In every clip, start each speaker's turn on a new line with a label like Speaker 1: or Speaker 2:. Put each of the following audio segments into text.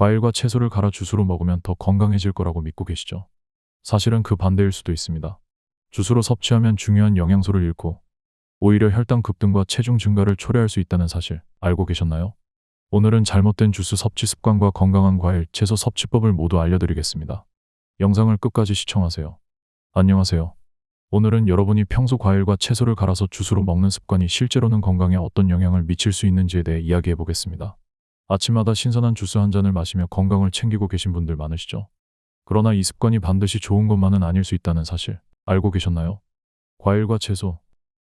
Speaker 1: 과일과 채소를 갈아 주스로 먹으면 더 건강해질 거라고 믿고 계시죠? 사실은 그 반대일 수도 있습니다. 주스로 섭취하면 중요한 영양소를 잃고 오히려 혈당 급등과 체중 증가를 초래할 수 있다는 사실 알고 계셨나요? 오늘은 잘못된 주스 섭취 습관과 건강한 과일, 채소 섭취법을 모두 알려드리겠습니다. 영상을 끝까지 시청하세요. 안녕하세요. 오늘은 여러분이 평소 과일과 채소를 갈아서 주스로 먹는 습관이 실제로는 건강에 어떤 영향을 미칠 수 있는지에 대해 이야기해 보겠습니다. 아침마다 신선한 주스 한 잔을 마시며 건강을 챙기고 계신 분들 많으시죠? 그러나 이 습관이 반드시 좋은 것만은 아닐 수 있다는 사실 알고 계셨나요? 과일과 채소,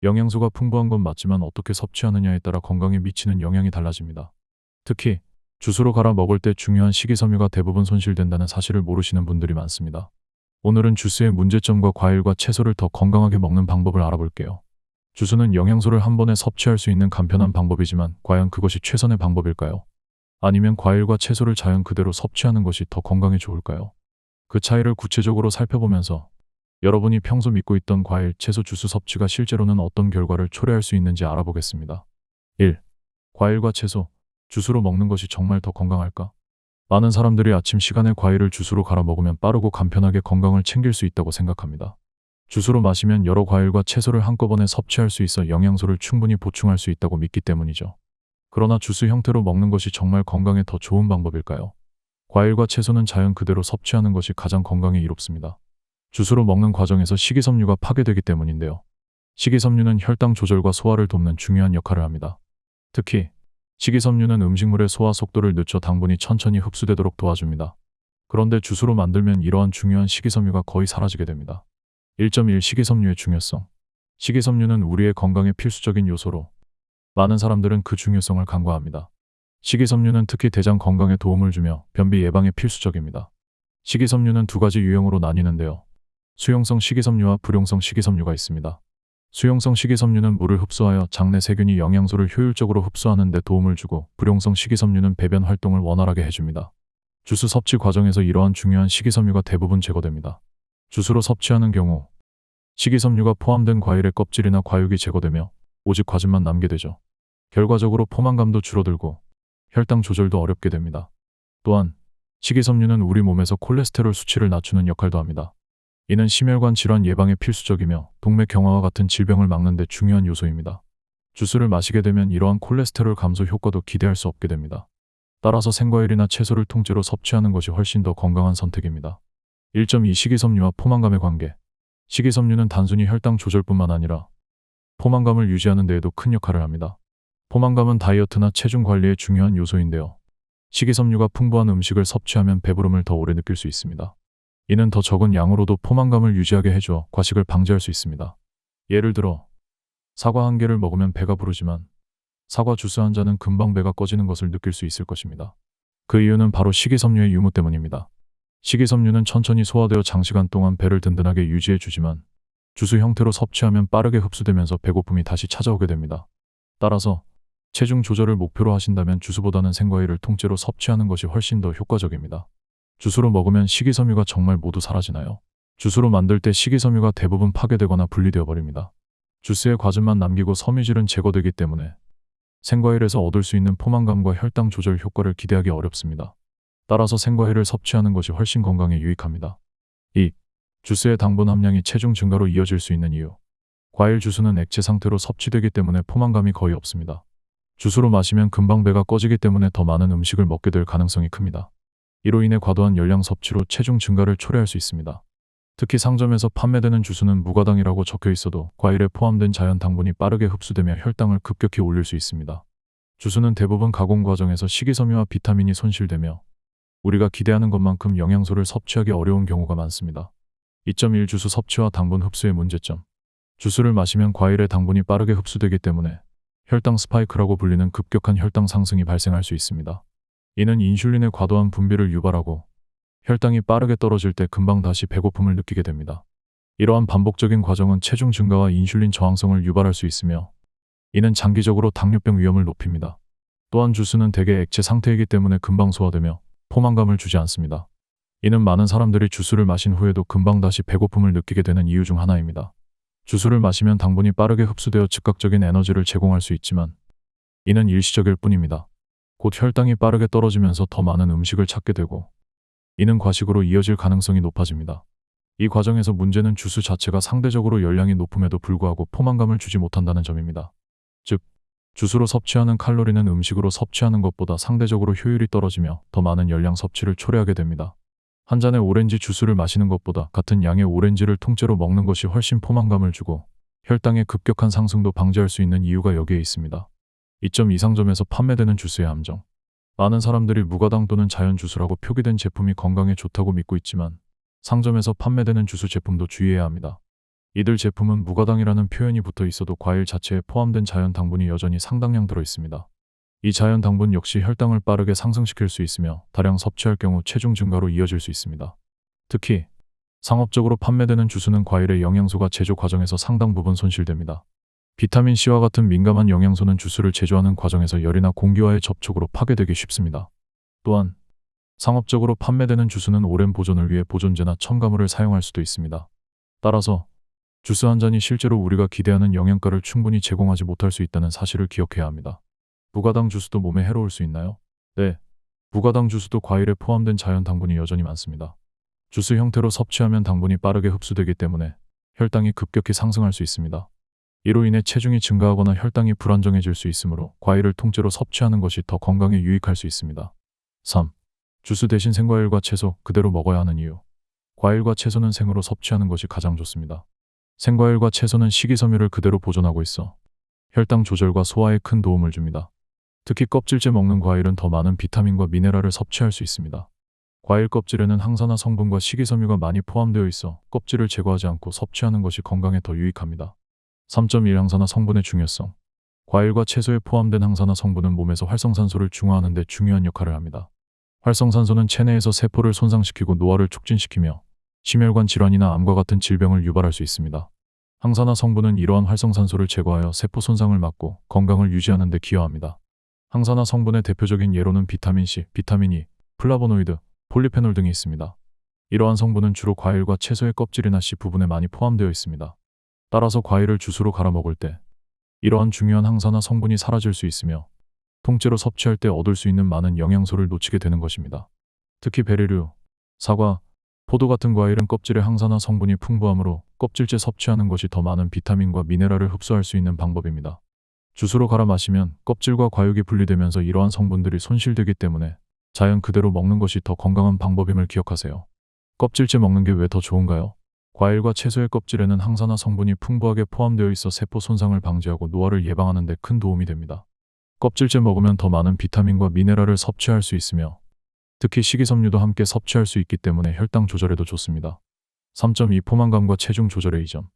Speaker 1: 영양소가 풍부한 건 맞지만 어떻게 섭취하느냐에 따라 건강에 미치는 영향이 달라집니다. 특히 주스로 갈아 먹을 때 중요한 식이섬유가 대부분 손실된다는 사실을 모르시는 분들이 많습니다. 오늘은 주스의 문제점과 과일과 채소를 더 건강하게 먹는 방법을 알아볼게요. 주스는 영양소를 한 번에 섭취할 수 있는 간편한 방법이지만 과연 그것이 최선의 방법일까요? 아니면 과일과 채소를 자연 그대로 섭취하는 것이 더 건강에 좋을까요? 그 차이를 구체적으로 살펴보면서 여러분이 평소 믿고 있던 과일, 채소 주스 섭취가 실제로는 어떤 결과를 초래할 수 있는지 알아보겠습니다. 1. 과일과 채소, 주스로 먹는 것이 정말 더 건강할까? 많은 사람들이 아침 시간에 과일을 주스로 갈아 먹으면 빠르고 간편하게 건강을 챙길 수 있다고 생각합니다. 주스로 마시면 여러 과일과 채소를 한꺼번에 섭취할 수 있어 영양소를 충분히 보충할 수 있다고 믿기 때문이죠. 그러나 주스 형태로 먹는 것이 정말 건강에 더 좋은 방법일까요? 과일과 채소는 자연 그대로 섭취하는 것이 가장 건강에 이롭습니다. 주스로 먹는 과정에서 식이섬유가 파괴되기 때문인데요. 식이섬유는 혈당 조절과 소화를 돕는 중요한 역할을 합니다. 특히 식이섬유는 음식물의 소화 속도를 늦춰 당분이 천천히 흡수되도록 도와줍니다. 그런데 주스로 만들면 이러한 중요한 식이섬유가 거의 사라지게 됩니다. 1.1 식이섬유의 중요성. 식이섬유는 우리의 건강에 필수적인 요소로 많은 사람들은 그 중요성을 간과합니다. 식이섬유는 특히 대장 건강에 도움을 주며 변비 예방에 필수적입니다. 식이섬유는 두 가지 유형으로 나뉘는데요. 수용성 식이섬유와 불용성 식이섬유가 있습니다. 수용성 식이섬유는 물을 흡수하여 장내 세균이 영양소를 효율적으로 흡수하는 데 도움을 주고 불용성 식이섬유는 배변 활동을 원활하게 해줍니다. 주스 섭취 과정에서 이러한 중요한 식이섬유가 대부분 제거됩니다. 주스로 섭취하는 경우 식이섬유가 포함된 과일의 껍질이나 과육이 제거되며 오직 과즙만 남게 되죠. 결과적으로 포만감도 줄어들고 혈당 조절도 어렵게 됩니다. 또한 식이섬유는 우리 몸에서 콜레스테롤 수치를 낮추는 역할도 합니다. 이는 심혈관 질환 예방에 필수적이며 동맥경화와 같은 질병을 막는 데 중요한 요소입니다. 주스를 마시게 되면 이러한 콜레스테롤 감소 효과도 기대할 수 없게 됩니다. 따라서 생과일이나 채소를 통째로 섭취하는 것이 훨씬 더 건강한 선택입니다. 1.2 식이섬유와 포만감의 관계. 식이섬유는 단순히 혈당 조절뿐만 아니라 포만감을 유지하는 데에도 큰 역할을 합니다. 포만감은 다이어트나 체중 관리의 중요한 요소인데요. 식이섬유가 풍부한 음식을 섭취하면 배부름을 더 오래 느낄 수 있습니다. 이는 더 적은 양으로도 포만감을 유지하게 해줘 과식을 방지할 수 있습니다. 예를 들어 사과 한 개를 먹으면 배가 부르지만 사과 주스 한 잔은 금방 배가 꺼지는 것을 느낄 수 있을 것입니다. 그 이유는 바로 식이섬유의 유무 때문입니다. 식이섬유는 천천히 소화되어 장시간 동안 배를 든든하게 유지해 주지만 주스 형태로 섭취하면 빠르게 흡수되면서 배고픔이 다시 찾아오게 됩니다. 따라서 체중 조절을 목표로 하신다면 주스보다는 생과일을 통째로 섭취하는 것이 훨씬 더 효과적입니다. 주스로 먹으면 식이섬유가 정말 모두 사라지나요? 주스로 만들 때 식이섬유가 대부분 파괴되거나 분리되어 버립니다. 주스에 과즙만 남기고 섬유질은 제거되기 때문에 생과일에서 얻을 수 있는 포만감과 혈당 조절 효과를 기대하기 어렵습니다. 따라서 생과일을 섭취하는 것이 훨씬 건강에 유익합니다. 2. 주스의 당분 함량이 체중 증가로 이어질 수 있는 이유. 과일 주스는 액체 상태로 섭취되기 때문에 포만감이 거의 없습니다. 주스로 마시면 금방 배가 꺼지기 때문에 더 많은 음식을 먹게 될 가능성이 큽니다. 이로 인해 과도한 열량 섭취로 체중 증가를 초래할 수 있습니다. 특히 상점에서 판매되는 주스는 무가당이라고 적혀 있어도 과일에 포함된 자연 당분이 빠르게 흡수되며 혈당을 급격히 올릴 수 있습니다. 주스는 대부분 가공 과정에서 식이섬유와 비타민이 손실되며 우리가 기대하는 것만큼 영양소를 섭취하기 어려운 경우가 많습니다. 2.1 주스 섭취와 당분 흡수의 문제점. 주스를 마시면 과일의 당분이 빠르게 흡수되기 때문에 혈당 스파이크라고 불리는 급격한 혈당 상승이 발생할 수 있습니다. 이는 인슐린의 과도한 분비를 유발하고 혈당이 빠르게 떨어질 때 금방 다시 배고픔을 느끼게 됩니다. 이러한 반복적인 과정은 체중 증가와 인슐린 저항성을 유발할 수 있으며 이는 장기적으로 당뇨병 위험을 높입니다. 또한 주스는 대개 액체 상태이기 때문에 금방 소화되며 포만감을 주지 않습니다. 이는 많은 사람들이 주스를 마신 후에도 금방 다시 배고픔을 느끼게 되는 이유 중 하나입니다. 주스를 마시면 당분이 빠르게 흡수되어 즉각적인 에너지를 제공할 수 있지만 이는 일시적일 뿐입니다. 곧 혈당이 빠르게 떨어지면서 더 많은 음식을 찾게 되고, 이는 과식으로 이어질 가능성이 높아집니다. 이 과정에서 문제는 주스 자체가 상대적으로 열량이 높음에도 불구하고 포만감을 주지 못한다는 점입니다. 즉, 주스로 섭취하는 칼로리는 음식으로 섭취하는 것보다 상대적으로 효율이 떨어지며 더 많은 열량 섭취를 초래하게 됩니다. 한 잔의 오렌지 주스를 마시는 것보다 같은 양의 오렌지를 통째로 먹는 것이 훨씬 포만감을 주고 혈당의 급격한 상승도 방지할 수 있는 이유가 여기에 있습니다. 2점 이상점에서 판매되는 주스의 함정. 많은 사람들이 무가당 또는 자연 주스라고 표기된 제품이 건강에 좋다고 믿고 있지만 상점에서 판매되는 주스 제품도 주의해야 합니다. 이들 제품은 무가당이라는 표현이 붙어 있어도 과일 자체에 포함된 자연 당분이 여전히 상당량 들어 있습니다. 이 자연 당분 역시 혈당을 빠르게 상승시킬 수 있으며 다량 섭취할 경우 체중 증가로 이어질 수 있습니다. 특히 상업적으로 판매되는 주스는 과일의 영양소가 제조 과정에서 상당 부분 손실됩니다. 비타민C와 같은 민감한 영양소는 주스를 제조하는 과정에서 열이나 공기와의 접촉으로 파괴되기 쉽습니다. 또한 상업적으로 판매되는 주스는 오랜 보존을 위해 보존제나 첨가물을 사용할 수도 있습니다. 따라서 주스 한 잔이 실제로 우리가 기대하는 영양가를 충분히 제공하지 못할 수 있다는 사실을 기억해야 합니다. 무가당 주스도 몸에 해로울 수 있나요? 네, 무가당 주스도 과일에 포함된 자연 당분이 여전히 많습니다. 주스 형태로 섭취하면 당분이 빠르게 흡수되기 때문에 혈당이 급격히 상승할 수 있습니다. 이로 인해 체중이 증가하거나 혈당이 불안정해질 수 있으므로 과일을 통째로 섭취하는 것이 더 건강에 유익할 수 있습니다. 3. 주스 대신 생과일과 채소 그대로 먹어야 하는 이유. 과일과 채소는 생으로 섭취하는 것이 가장 좋습니다. 생과일과 채소는 식이섬유를 그대로 보존하고 있어 혈당 조절과 소화에 큰 도움을 줍니다. 특히 껍질째 먹는 과일은 더 많은 비타민과 미네랄을 섭취할 수 있습니다. 과일 껍질에는 항산화 성분과 식이섬유가 많이 포함되어 있어 껍질을 제거하지 않고 섭취하는 것이 건강에 더 유익합니다. 3.1 항산화 성분의 중요성. 과일과 채소에 포함된 항산화 성분은 몸에서 활성산소를 중화하는 데 중요한 역할을 합니다. 활성산소는 체내에서 세포를 손상시키고 노화를 촉진시키며 심혈관 질환이나 암과 같은 질병을 유발할 수 있습니다. 항산화 성분은 이러한 활성산소를 제거하여 세포 손상을 막고 건강을 유지하는 데 기여합니다. 항산화 성분의 대표적인 예로는 비타민C, 비타민 E, 플라보노이드, 폴리페놀 등이 있습니다. 이러한 성분은 주로 과일과 채소의 껍질이나 씨 부분에 많이 포함되어 있습니다. 따라서 과일을 주스로 갈아 먹을 때 이러한 중요한 항산화 성분이 사라질 수 있으며 통째로 섭취할 때 얻을 수 있는 많은 영양소를 놓치게 되는 것입니다. 특히 베리류, 사과, 포도 같은 과일은 껍질에 항산화 성분이 풍부하므로 껍질째 섭취하는 것이 더 많은 비타민과 미네랄을 흡수할 수 있는 방법입니다. 주스로 갈아 마시면 껍질과 과육이 분리되면서 이러한 성분들이 손실되기 때문에 자연 그대로 먹는 것이 더 건강한 방법임을 기억하세요. 껍질째 먹는 게 왜 더 좋은가요? 과일과 채소의 껍질에는 항산화 성분이 풍부하게 포함되어 있어 세포 손상을 방지하고 노화를 예방하는 데 큰 도움이 됩니다. 껍질째 먹으면 더 많은 비타민과 미네랄을 섭취할 수 있으며 특히 식이섬유도 함께 섭취할 수 있기 때문에 혈당 조절에도 좋습니다. 3.2 포만감과 체중 조절의 이점.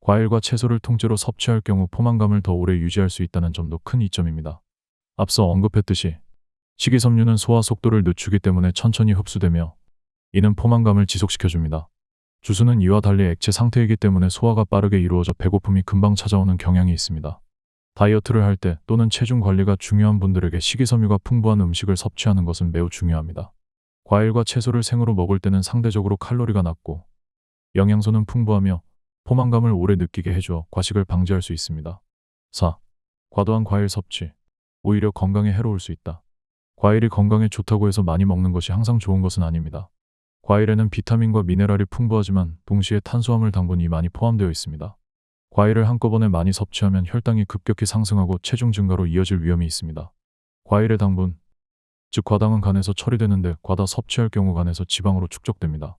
Speaker 1: 과일과 채소를 통째로 섭취할 경우 포만감을 더 오래 유지할 수 있다는 점도 큰 이점입니다. 앞서 언급했듯이 식이섬유는 소화 속도를 늦추기 때문에 천천히 흡수되며 이는 포만감을 지속시켜줍니다. 주스는 이와 달리 액체 상태이기 때문에 소화가 빠르게 이루어져 배고픔이 금방 찾아오는 경향이 있습니다. 다이어트를 할 때 또는 체중 관리가 중요한 분들에게 식이섬유가 풍부한 음식을 섭취하는 것은 매우 중요합니다. 과일과 채소를 생으로 먹을 때는 상대적으로 칼로리가 낮고 영양소는 풍부하며 포만감을 오래 느끼게 해줘 과식을 방지할 수 있습니다. 4. 과도한 과일 섭취. 오히려 건강에 해로울 수 있다. 과일이 건강에 좋다고 해서 많이 먹는 것이 항상 좋은 것은 아닙니다. 과일에는 비타민과 미네랄이 풍부하지만 동시에 탄수화물 당분이 많이 포함되어 있습니다. 과일을 한꺼번에 많이 섭취하면 혈당이 급격히 상승하고 체중 증가로 이어질 위험이 있습니다. 과일의 당분, 즉 과당은 간에서 처리되는데 과다 섭취할 경우 간에서 지방으로 축적됩니다.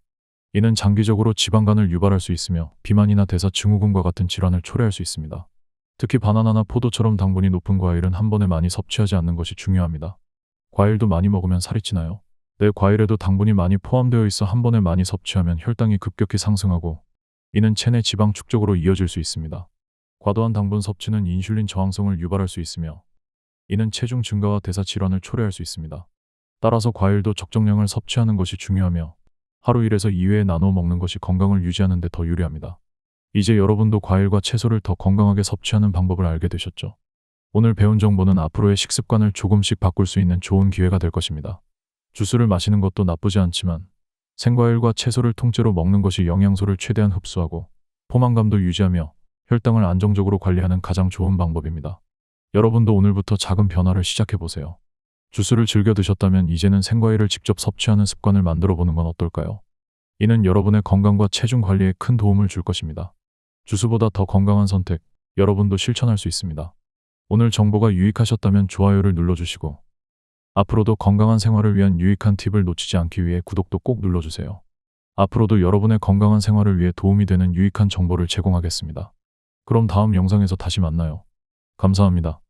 Speaker 1: 이는 장기적으로 지방간을 유발할 수 있으며 비만이나 대사증후군과 같은 질환을 초래할 수 있습니다. 특히 바나나나 포도처럼 당분이 높은 과일은 한 번에 많이 섭취하지 않는 것이 중요합니다. 과일도 많이 먹으면 살이 찌나요? 네, 과일에도 당분이 많이 포함되어 있어 한 번에 많이 섭취하면 혈당이 급격히 상승하고 이는 체내 지방 축적으로 이어질 수 있습니다. 과도한 당분 섭취는 인슐린 저항성을 유발할 수 있으며 이는 체중 증가와 대사 질환을 초래할 수 있습니다. 따라서 과일도 적정량을 섭취하는 것이 중요하며 하루 1에서 2회 나눠 먹는 것이 건강을 유지하는 데 더 유리합니다. 이제 여러분도 과일과 채소를 더 건강하게 섭취하는 방법을 알게 되셨죠? 오늘 배운 정보는 앞으로의 식습관을 조금씩 바꿀 수 있는 좋은 기회가 될 것입니다. 주스를 마시는 것도 나쁘지 않지만 생과일과 채소를 통째로 먹는 것이 영양소를 최대한 흡수하고 포만감도 유지하며 혈당을 안정적으로 관리하는 가장 좋은 방법입니다. 여러분도 오늘부터 작은 변화를 시작해보세요. 주스를 즐겨 드셨다면 이제는 생과일을 직접 섭취하는 습관을 만들어 보는 건 어떨까요? 이는 여러분의 건강과 체중 관리에 큰 도움을 줄 것입니다. 주스보다 더 건강한 선택, 여러분도 실천할 수 있습니다. 오늘 정보가 유익하셨다면 좋아요를 눌러주시고, 앞으로도 건강한 생활을 위한 유익한 팁을 놓치지 않기 위해 구독도 꼭 눌러주세요. 앞으로도 여러분의 건강한 생활을 위해 도움이 되는 유익한 정보를 제공하겠습니다. 그럼 다음 영상에서 다시 만나요. 감사합니다.